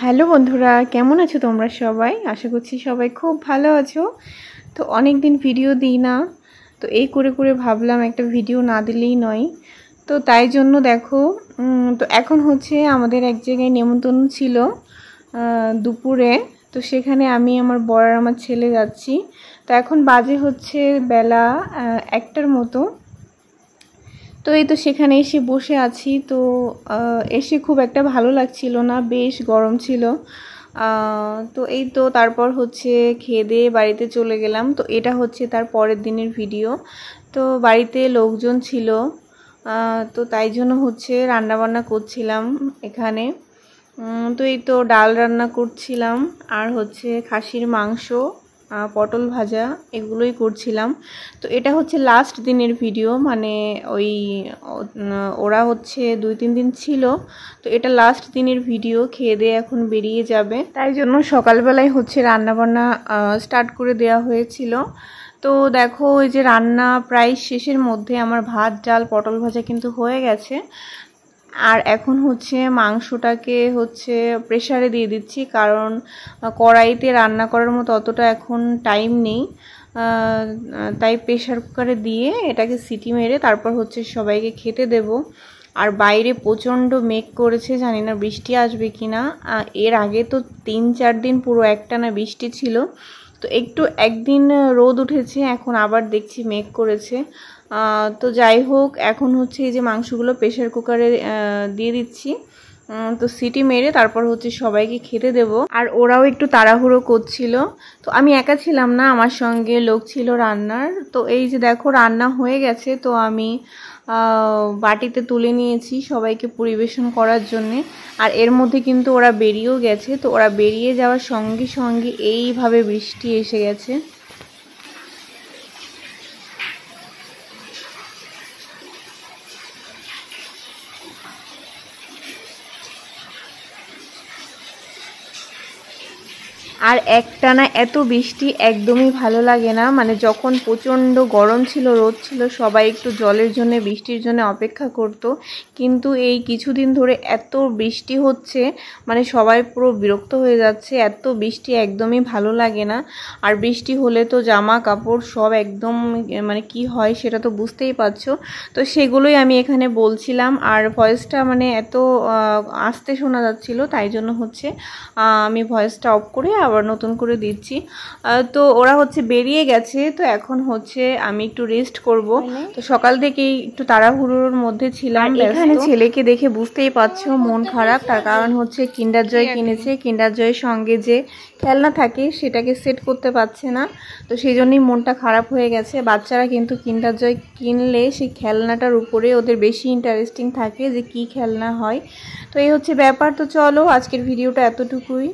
Hello বন্ধুরা, কেমন আছো তোমরা সবাই? আশা করছি সবাই খুব ভালো আছো। তো অনেক দিন ভিডিও দিই না, তো এই করে করে ভাবলাম একটা ভিডিও না দিলেই নয়। তো তাই জন্য দেখো, তো এখন হচ্ছে আমাদের এক জায়গায় নেমন্তন্ন ছিল দুপুরে। তো সেখানে আমি, আমার বর আর আমার ছেলে যাচ্ছি। তো এখন বাজে হচ্ছে বেলা 1টার মতো। তো এই তো সেখানে এসে বসে আছি। তো এসে খুব একটা ভালো লাগছিল না, বেশ গরম ছিল। তো এই তো তারপর হচ্ছে খেয়ে দিয়ে বাড়িতে চলে গেলাম। তো এটা হচ্ছে তার পরের দিনের ভিডিও। তো বাড়িতে লোকজন ছিল, তো তাই জন্য হচ্ছে রান্নাবান্না করছিলাম এখানে। তো এই তো ডাল রান্না করছিলাম, আর হচ্ছে খাসির মাংস, পটল ভাজা, এগুলোই করছিলাম। তো এটা হচ্ছে লাস্ট দিনের ভিডিও, মানে ওই ওরা হচ্ছে 2-3 দিন ছিল। তো এটা লাস্ট দিনের ভিডিও, খেয়ে দিয়ে এখন বেরিয়ে যাবে, তাই জন্য সকালবেলায় হচ্ছে রান্নাবান্না স্টার্ট করে দেওয়া হয়েছিল। তো দেখো, ওই যে রান্না প্রায় শেষের মধ্যে, আমার ভাত ডাল পটল ভাজা কিন্তু হয়ে গেছে। আর এখন হচ্ছে মাংসটাকে হচ্ছে প্রেসারে দিয়ে দিচ্ছি, কারণ কড়াইতে রান্না করার মতো অতটা এখন টাইম নেই। তাই প্রেসার কুকারে দিয়ে এটাকে সিটি মেরে তারপর হচ্ছে সবাইকে খেতে দেব। আর বাইরে প্রচণ্ড মেঘ করেছে, জানি না বৃষ্টি আসবে কি না। এর আগে তো 3-4 দিন পুরো একটানা বৃষ্টি ছিল। তো একটু একদিন রোদ উঠেছে, এখন আবার দেখছি মেঘ করেছে। তো যাই হোক, এখন হচ্ছে এই যে মাংসগুলো প্রেসার কুকারে দিয়ে দিচ্ছি। তো সিটি মেরে তারপর হচ্ছে সবাইকে খেতে দেব। আর ওরাও একটু তাড়াহুড়ো করছিল। তো আমি একা ছিলাম না, আমার সঙ্গে লোক ছিল রান্নার। তো এই যে দেখো, রান্না হয়ে গেছে। তো আমি বাটিতে তুলে নিয়েছি সবাইকে পরিবেশন করার জন্যে। আর এর মধ্যে কিন্তু ওরা বেরিয়েও গেছে। তো ওরা বেরিয়ে যাওয়ার সঙ্গে সঙ্গে এইভাবে বৃষ্টি এসে গেছে। আর একটানা এত বৃষ্টি একদমই ভালো লাগে না। মানে যখন প্রচণ্ড গরম ছিল, রোদ ছিল, সবাই একটু জলের জন্য, বৃষ্টির জন্য অপেক্ষা করত। কিন্তু এই কিছুদিন ধরে এত বৃষ্টি হচ্ছে, মানে সবাই পুরো বিরক্ত হয়ে যাচ্ছে। এত বৃষ্টি একদমই ভালো লাগে না। আর বৃষ্টি হলে তো জামা কাপড় সব একদম, মানে কি হয় সেটা তো বুঝতেই পারছো। তো সেগুলোই আমি এখানে বলছিলাম। আর ভয়েসটা মানে এত আস্তে শোনা যাচ্ছিল, তাই জন্য হচ্ছে আমি ভয়েসটা অফ করে আবার নতুন করে দিচ্ছি। তো ওরা হচ্ছে বেরিয়ে গেছে। তো এখন হচ্ছে আমি একটু রেস্ট করব। তো সকাল থেকেই একটু তাড়াহুড়োর মধ্যে ছিলাম। এখানে ছেলেকে দেখে বুঝতেই পারছো মন খারাপ, তার কারণ হচ্ছে কিন্ডার জয় কিনেছে। কিন্ডার জয়ের সঙ্গে যে খেলনা থাকে সেটাকে সেট করতে পারছে না। তো সেই জন্যই মনটা খারাপ হয়ে গেছে। বাচ্চারা কিন্তু কিন্ডার জয় কিনলে সেই খেলনাটার উপরে ওদের বেশি ইন্টারেস্টিং থাকে, যে কি খেলনা হয়। তো এই হচ্ছে ব্যাপার। তো চলো, আজকের ভিডিওটা এতটুকুই।